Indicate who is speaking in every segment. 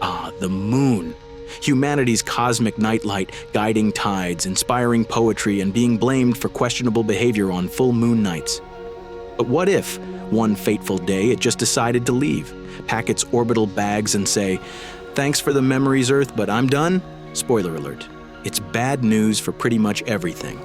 Speaker 1: Ah, the moon. Humanity's cosmic nightlight, guiding tides, inspiring poetry, and being blamed for questionable behavior on full moon nights. But what if, one fateful day, it just decided to leave, pack its orbital bags and say, "Thanks for the memories, Earth, but I'm done"? Spoiler alert. It's bad news for pretty much everything.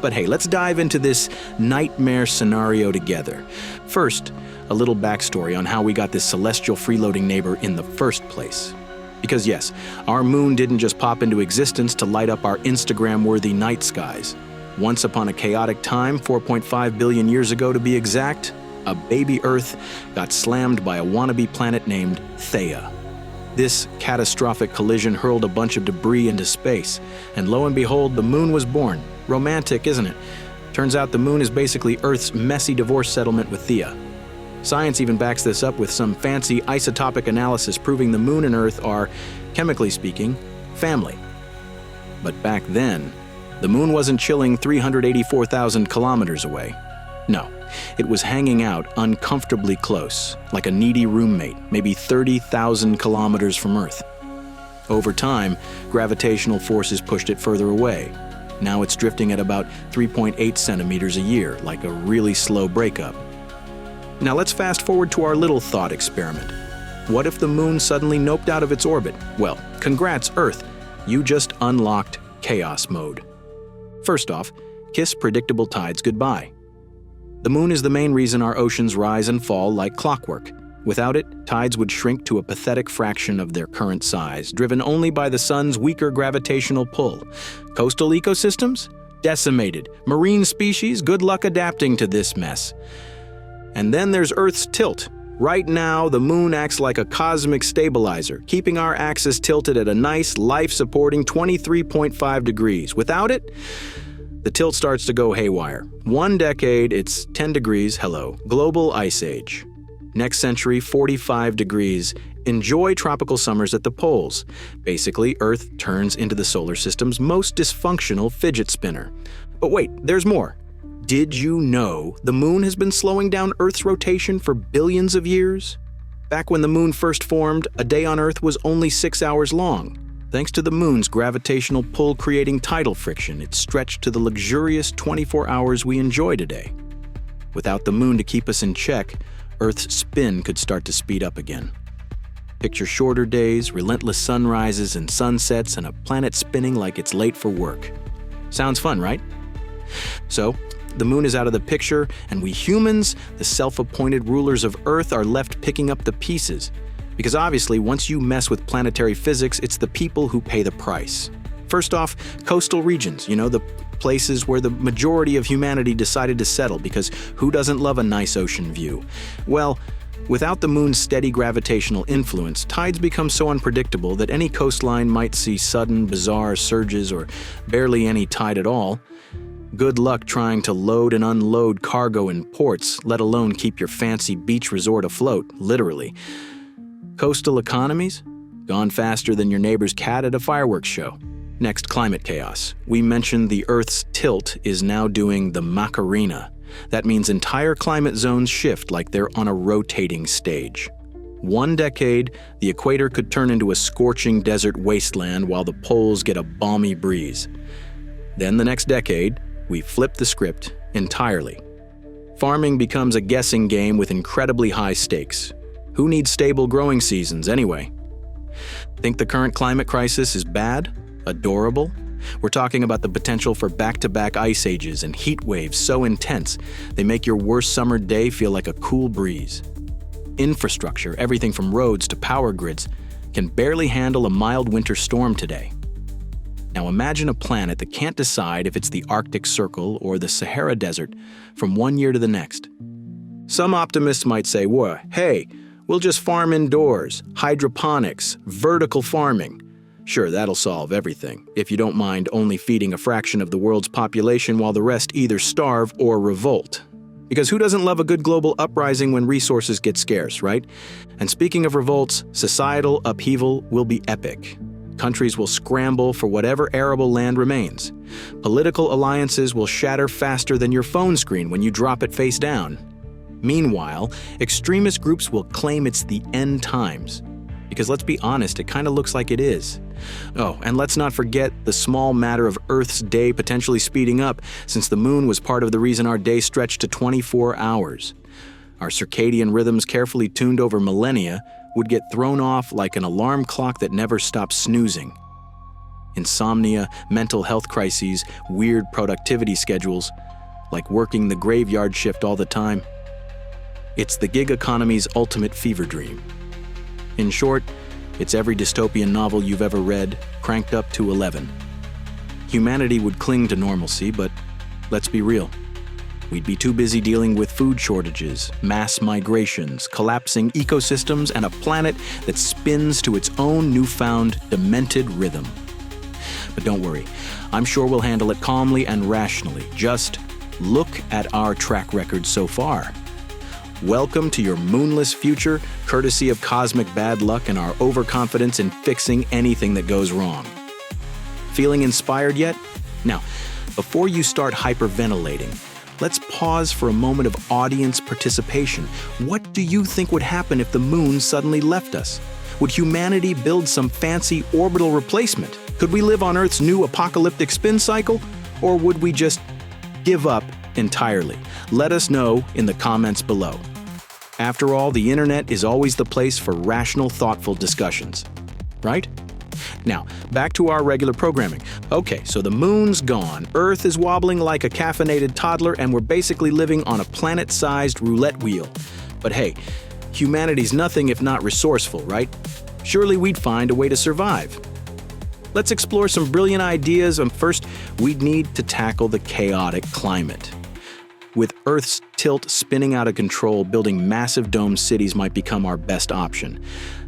Speaker 1: But hey, let's dive into this nightmare scenario together. First, a little backstory on how we got this celestial freeloading neighbor in the first place. Because yes, our moon didn't just pop into existence to light up our Instagram-worthy night skies. Once upon a chaotic time, 4.5 billion years ago to be exact, a baby Earth got slammed by a wannabe planet named Theia. This catastrophic collision hurled a bunch of debris into space, and lo and behold, the moon was born. Romantic, isn't it? Turns out the moon is basically Earth's messy divorce settlement with Theia. Science even backs this up with some fancy isotopic analysis proving the moon and Earth are, chemically speaking, family. But back then, the moon wasn't chilling 384,000 kilometers away. No, it was hanging out uncomfortably close, like a needy roommate, maybe 30,000 kilometers from Earth. Over time, gravitational forces pushed it further away. Now it's drifting at about 3.8 centimeters a year, like a really slow breakup. Now let's fast forward to our little thought experiment. What if the moon suddenly noped out of its orbit? Well, congrats, Earth. You just unlocked chaos mode. First off, kiss predictable tides goodbye. The moon is the main reason our oceans rise and fall like clockwork. Without it, tides would shrink to a pathetic fraction of their current size, driven only by the sun's weaker gravitational pull. Coastal ecosystems? Decimated. Marine species? Good luck adapting to this mess. And then there's Earth's tilt. Right now, the moon acts like a cosmic stabilizer, keeping our axis tilted at a nice, life-supporting 23.5 degrees. Without it, the tilt starts to go haywire. One decade, it's 10 degrees, hello, global ice age. Next century, 45 degrees. Enjoy tropical summers at the poles. Basically, Earth turns into the solar system's most dysfunctional fidget spinner. But wait, there's more. Did you know the moon has been slowing down Earth's rotation for billions of years? Back when the moon first formed, a day on Earth was only 6 hours long. Thanks to the moon's gravitational pull creating tidal friction, it stretched to the luxurious 24 hours we enjoy today. Without the moon to keep us in check, Earth's spin could start to speed up again. Picture shorter days, relentless sunrises and sunsets, and a planet spinning like it's late for work. Sounds fun, right? So, the moon is out of the picture, and we humans, the self-appointed rulers of Earth, are left picking up the pieces. Because obviously, once you mess with planetary physics, it's the people who pay the price. First off, coastal regions, the places where the majority of humanity decided to settle, because who doesn't love a nice ocean view? Well, without the moon's steady gravitational influence, tides become so unpredictable that any coastline might see sudden, bizarre surges or barely any tide at all. Good luck trying to load and unload cargo in ports, let alone keep your fancy beach resort afloat, literally. Coastal economies? Gone faster than your neighbor's cat at a fireworks show. Next, climate chaos. We mentioned the Earth's tilt is now doing the Macarena. That means entire climate zones shift like they're on a rotating stage. One decade, the equator could turn into a scorching desert wasteland while the poles get a balmy breeze. Then the next decade, we flip the script entirely. Farming becomes a guessing game with incredibly high stakes. Who needs stable growing seasons anyway? Think the current climate crisis is bad? Adorable? We're talking about the potential for back-to-back ice ages and heat waves so intense they make your worst summer day feel like a cool breeze. Infrastructure, everything from roads to power grids, can barely handle a mild winter storm today. Now imagine a planet that can't decide if it's the Arctic Circle or the Sahara Desert from one year to the next. Some optimists might say, "Whoa, hey, we'll just farm indoors, hydroponics, vertical farming." Sure, that'll solve everything, if you don't mind only feeding a fraction of the world's population while the rest either starve or revolt. Because who doesn't love a good global uprising when resources get scarce, right? And speaking of revolts, societal upheaval will be epic. Countries will scramble for whatever arable land remains. Political alliances will shatter faster than your phone screen when you drop it face down. Meanwhile, extremist groups will claim it's the end times. Because let's be honest, it kind of looks like it is. Oh, and let's not forget the small matter of Earth's day potentially speeding up, since the moon was part of the reason our day stretched to 24 hours. Our circadian rhythms, carefully tuned over millennia, would get thrown off like an alarm clock that never stops snoozing. Insomnia, mental health crises, weird productivity schedules, like working the graveyard shift all the time. It's the gig economy's ultimate fever dream. In short, it's every dystopian novel you've ever read, cranked up to 11. Humanity would cling to normalcy, but let's be real. We'd be too busy dealing with food shortages, mass migrations, collapsing ecosystems, and a planet that spins to its own newfound, demented rhythm. But don't worry, I'm sure we'll handle it calmly and rationally. Just look at our track record so far. Welcome to your moonless future, courtesy of cosmic bad luck and our overconfidence in fixing anything that goes wrong. Feeling inspired yet? Now, before you start hyperventilating, let's pause for a moment of audience participation. What do you think would happen if the moon suddenly left us? Would humanity build some fancy orbital replacement? Could we live on Earth's new apocalyptic spin cycle? Or would we just give up entirely? Let us know in the comments below. After all, the internet is always the place for rational, thoughtful discussions, right? Now, back to our regular programming. Okay, so the moon's gone, Earth is wobbling like a caffeinated toddler, and we're basically living on a planet-sized roulette wheel. But hey, humanity's nothing if not resourceful, right? Surely we'd find a way to survive. Let's explore some brilliant ideas, and first, we'd need to tackle the chaotic climate. With Earth's tilt spinning out of control, building massive dome cities might become our best option.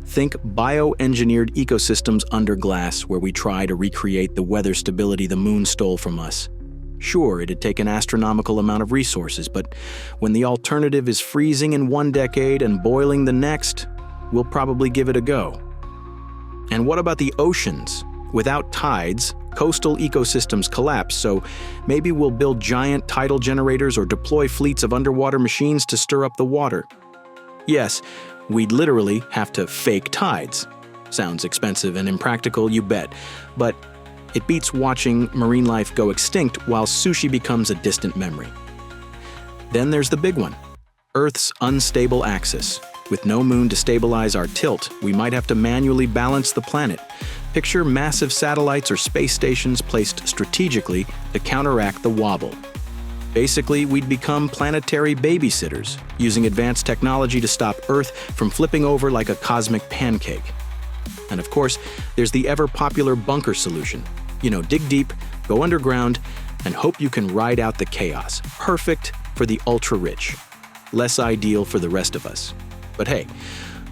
Speaker 1: Think bioengineered ecosystems under glass, where we try to recreate the weather stability the moon stole from us. Sure, it'd take an astronomical amount of resources, but when the alternative is freezing in one decade and boiling the next, we'll probably give it a go. And what about the oceans? Without tides, coastal ecosystems collapse, so maybe we'll build giant tidal generators or deploy fleets of underwater machines to stir up the water. Yes, we'd literally have to fake tides. Sounds expensive and impractical, you bet, but it beats watching marine life go extinct while sushi becomes a distant memory. Then there's the big one, Earth's unstable axis. With no moon to stabilize our tilt, we might have to manually balance the planet. Picture massive satellites or space stations placed strategically to counteract the wobble. Basically, we'd become planetary babysitters, using advanced technology to stop Earth from flipping over like a cosmic pancake. And of course, there's the ever-popular bunker solution. Dig deep, go underground, and hope you can ride out the chaos. Perfect for the ultra-rich. Less ideal for the rest of us. But hey,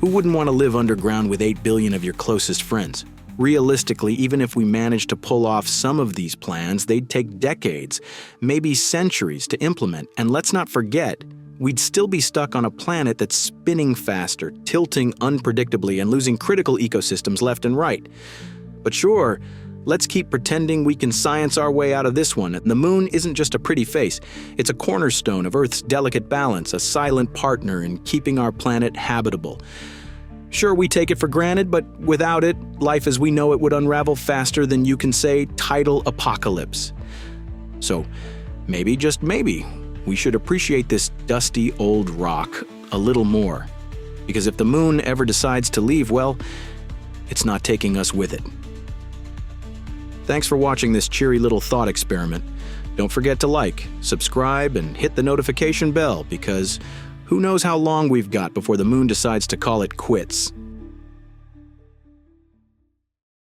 Speaker 1: who wouldn't want to live underground with 8 billion of your closest friends? Realistically, even if we managed to pull off some of these plans, they'd take decades, maybe centuries to implement. And let's not forget, we'd still be stuck on a planet that's spinning faster, tilting unpredictably, and losing critical ecosystems left and right. But sure, let's keep pretending we can science our way out of this one. The moon isn't just a pretty face. It's a cornerstone of Earth's delicate balance, a silent partner in keeping our planet habitable. Sure, we take it for granted, but without it, life as we know it would unravel faster than you can say tidal apocalypse. So, maybe, just maybe, we should appreciate this dusty old rock a little more. Because if the moon ever decides to leave, well, it's not taking us with it. Thanks for watching this cheery little thought experiment. Don't forget to like, subscribe, and hit the notification bell, because who knows how long we've got before the moon decides to call it quits.